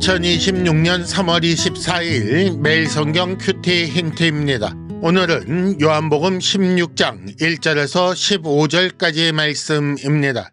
2026년 3월 24일 매일 성경 큐티 힌트입니다. 오늘은 요한복음 16장 1절에서 15절까지의 말씀입니다.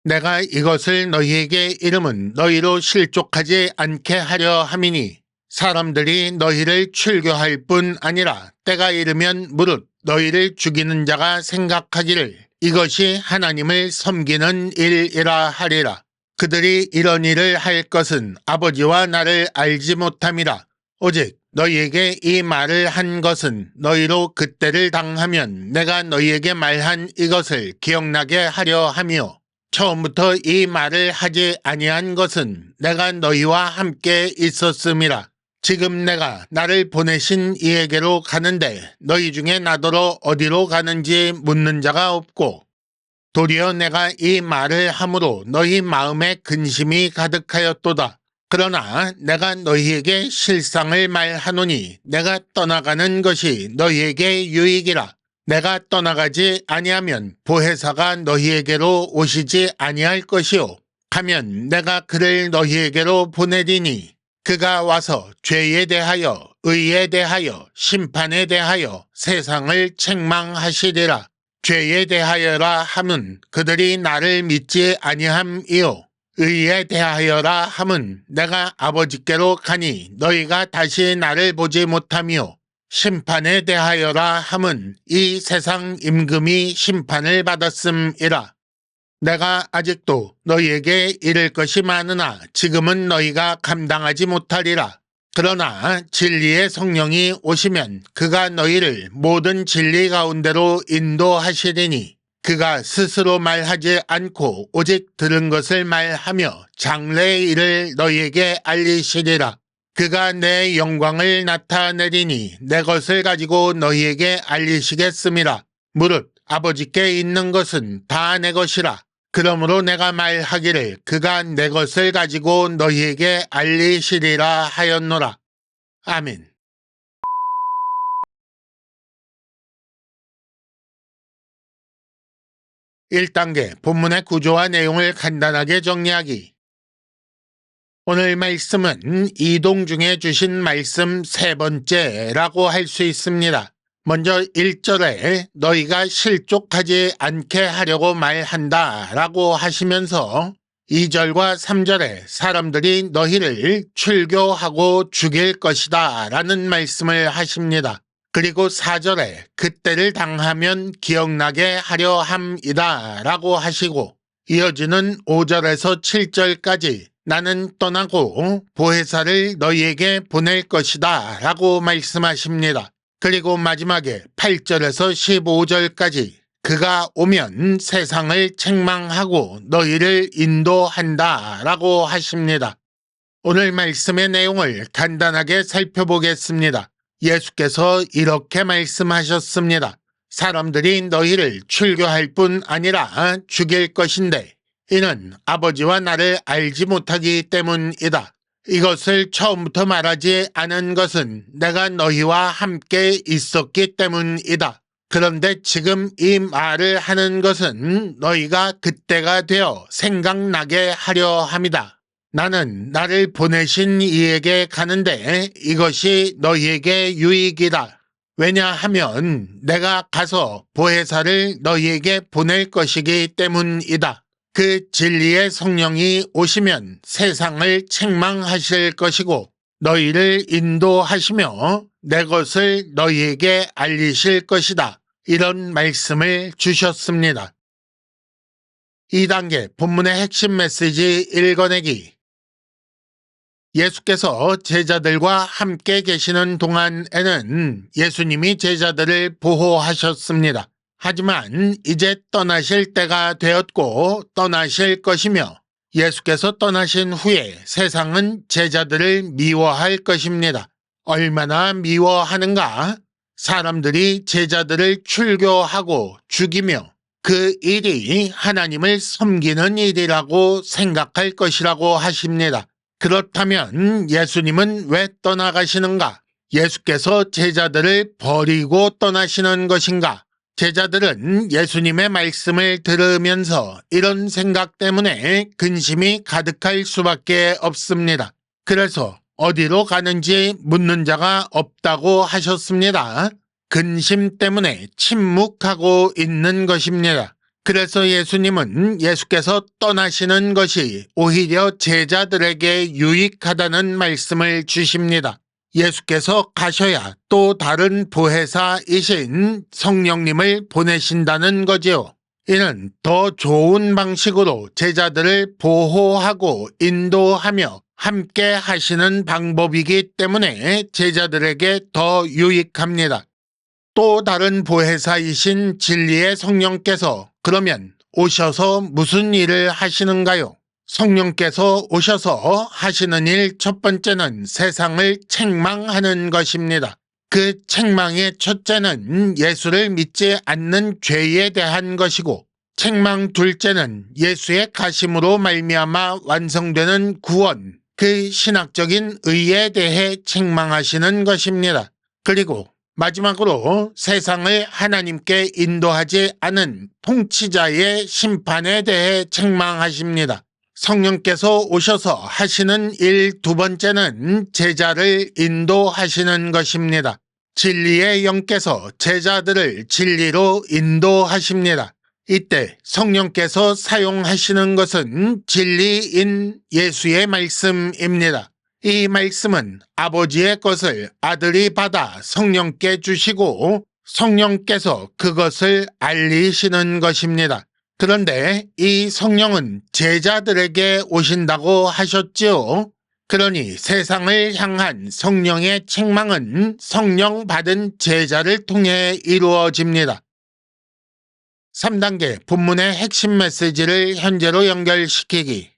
내가 이것을 너희에게 이름은 너희로 실족하지 않게 하려 함이니 사람들이 너희를 출교할 뿐 아니라 때가 이르면 무릇 너희를 죽이는 자가 생각하기를 이것이 하나님을 섬기는 일이라 하리라. 그들이 이런 일을 할 것은 아버지와 나를 알지 못함이라. 오직 너희에게 이 말을 한 것은 너희로 그때를 당하면 내가 너희에게 말한 이것을 기억나게 하려 함이요. 처음부터 이 말을 하지 아니한 것은 내가 너희와 함께 있었음이라. 지금 내가 나를 보내신 이에게로 가는데 너희 중에 나더러 어디로 가는지 묻는 자가 없고 도리어 내가 이 말을 함으로 너희 마음에 근심이 가득하였도다. 그러나 내가 너희에게 실상을 말하노니 내가 떠나가는 것이 너희에게 유익이라. 내가 떠나가지 아니하면 보혜사가 너희에게로 오시지 아니할 것이요. 가면 내가 그를 너희에게로 보내리니 그가 와서 죄에 대하여 의에 대하여 심판에 대하여 세상을 책망하시리라. 죄에 대하여라 함은 그들이 나를 믿지 아니함이요. 의에 대하여라 함은 내가 아버지께로 가니 너희가 다시 나를 보지 못하며 심판에 대하여라 함은 이 세상 임금이 심판을 받았음이라. 내가 아직도 너희에게 이를 것이 많으나 지금은 너희가 감당하지 못하리라. 그러나 진리의 성령이 오시면 그가 너희를 모든 진리 가운데로 인도하시리니 그가 스스로 말하지 않고 오직 들은 것을 말하며 장래의 일을 너희에게 알리시리라. 그가 내 영광을 나타내리니 내 것을 가지고 너희에게 알리시겠음이라. 무릇 아버지께 있는 것은 다 내 것이라. 그러므로 내가 말하기를 그가 내 것을 가지고 너희에게 알리시리라 하였노라. 아멘. (1단계) 본문의 구조와 내용을 간단하게 정리하기. 오늘 말씀은 이동 중에 주신 말씀 세 번째라고 할 수 있습니다. 먼저 1절에 너희가 실족하지 않게 하려고 말한다 라고 하시면서 2절과 3절에 사람들이 너희를 출교하고 죽일 것이다 라는 말씀을 하십니다. 그리고 4절에 그때를 당하면 기억나게 하려 함이다 라고 하시고 이어지는 5절에서 7절까지 나는 떠나고 보혜사를 너희에게 보낼 것이다 라고 말씀하십니다. 그리고 마지막에 8절에서 15절까지 그가 오면 세상을 책망하고 너희를 인도한다 라고 하십니다. 오늘 말씀의 내용을 간단하게 살펴보겠습니다. 예수께서 이렇게 말씀하셨습니다. 사람들이 너희를 출교할 뿐 아니라 죽일 것인데 이는 아버지와 나를 알지 못하기 때문이다. 이것을 처음부터 말하지 않은 것은 내가 너희와 함께 있었기 때문이다. 그런데 지금 이 말을 하는 것은 너희가 그때가 되어 생각나게 하려 함이다. 나는 나를 보내신 이에게 가는데 이것이 너희에게 유익이다. 왜냐하면 내가 가서 보혜사를 너희에게 보낼 것이기 때문이다. 그 진리의 성령이 오시면 세상을 책망하실 것이고 너희를 인도하시며 내 것을 너희에게 알리실 것이다. 이런 말씀을 주셨습니다. 2단계 본문의 핵심 메시지 읽어내기. 예수께서 제자들과 함께 계시는 동안에는 예수님이 제자들을 보호하셨습니다. 하지만 이제 떠나실 때가 되었고 떠나실 것이며 예수께서 떠나신 후에 세상은 제자들을 미워할 것입니다. 얼마나 미워하는가? 사람들이 제자들을 출교하고 죽이며 그 일이 하나님을 섬기는 일이라고 생각할 것이라고 하십니다. 그렇다면 예수님은 왜 떠나가시는가? 예수께서 제자들을 버리고 떠나시는 것인가? 제자들은 예수님의 말씀을 들으면서 이런 생각 때문에 근심이 가득할 수밖에 없습니다. 그래서 어디로 가는지 묻는 자가 없다고 하셨습니다. 근심 때문에 침묵하고 있는 것입니다. 그래서 예수님은 예수께서 떠나시는 것이 오히려 제자들에게 유익하다는 말씀을 주십니다. 예수께서 가셔야 또 다른 보혜사이신 성령님을 보내신다는 거지요. 이는 더 좋은 방식으로 제자들을 보호하고 인도하며 함께 하시는 방법이기 때문에 제자들에게 더 유익합니다. 또 다른 보혜사이신 진리의 성령께서 그러면 오셔서 무슨 일을 하시는가요? 성령께서 오셔서 하시는 일 첫 번째는 세상을 책망하는 것입니다. 그 책망의 첫째는 예수를 믿지 않는 죄에 대한 것이고, 책망 둘째는 예수의 가심으로 말미암아 완성되는 구원, 그 신학적인 의에 대해 책망하시는 것입니다. 그리고 마지막으로 세상을 하나님께 인도하지 않은 통치자의 심판에 대해 책망하십니다. 성령께서 오셔서 하시는 일 두 번째는 제자를 인도하시는 것입니다. 진리의 영께서 제자들을 진리로 인도하십니다. 이때 성령께서 사용하시는 것은 진리인 예수의 말씀입니다. 이 말씀은 아버지의 것을 아들이 받아 성령께 주시고 성령께서 그것을 알리시는 것입니다. 그런데 이 성령은 제자들에게 오신다고 하셨지요. 그러니 세상을 향한 성령의 책망은 성령 받은 제자를 통해 이루어집니다. 3단계 본문의 핵심 메시지를 현재로 연결시키기.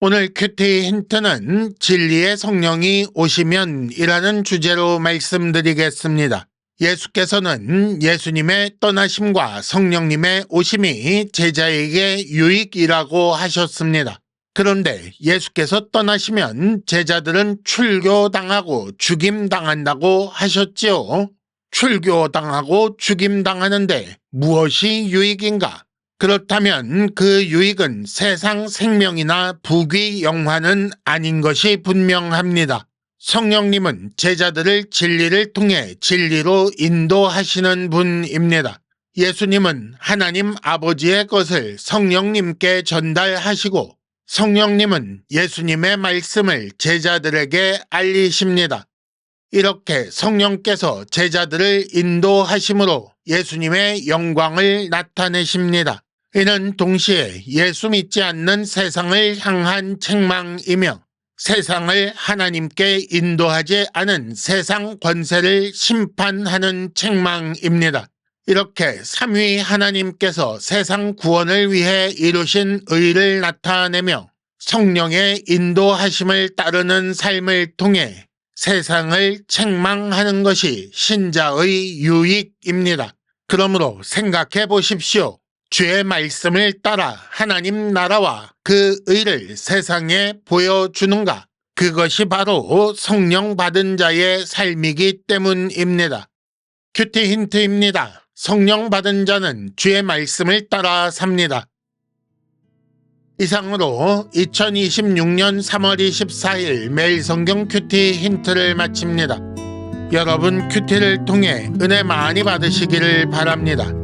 오늘 큐티 힌트는 진리의 성령이 오시면 이라는 주제로 말씀드리겠습니다. 예수께서는 예수님의 떠나심과 성령님의 오심이 제자에게 유익이라고 하셨습니다. 그런데 예수께서 떠나시면 제자들은 출교당하고 죽임당한다고 하셨지요. 출교당하고 죽임당하는데 무엇이 유익인가? 그렇다면 그 유익은 세상 생명이나 부귀 영화는 아닌 것이 분명합니다. 성령님은 제자들을 진리를 통해 진리로 인도하시는 분입니다. 예수님은 하나님 아버지의 것을 성령님께 전달하시고 성령님은 예수님의 말씀을 제자들에게 알리십니다. 이렇게 성령께서 제자들을 인도하심으로 예수님의 영광을 나타내십니다. 이는 동시에 예수 믿지 않는 세상을 향한 책망이며 세상을 하나님께 인도하지 않은 세상 권세를 심판하는 책망입니다. 이렇게 삼위 하나님께서 세상 구원을 위해 이루신 의를 나타내며 성령의 인도하심을 따르는 삶을 통해 세상을 책망하는 것이 신자의 유익입니다. 그러므로 생각해 보십시오. 주의 말씀을 따라 하나님 나라와 그 의를 세상에 보여주는가? 그것이 바로 성령 받은 자의 삶이기 때문입니다. 큐티 힌트입니다. 성령 받은 자는 주의 말씀을 따라 삽니다. 이상으로 2026년 3월 24일 매일 성경 큐티 힌트를 마칩니다. 여러분 큐티를 통해 은혜 많이 받으시기를 바랍니다.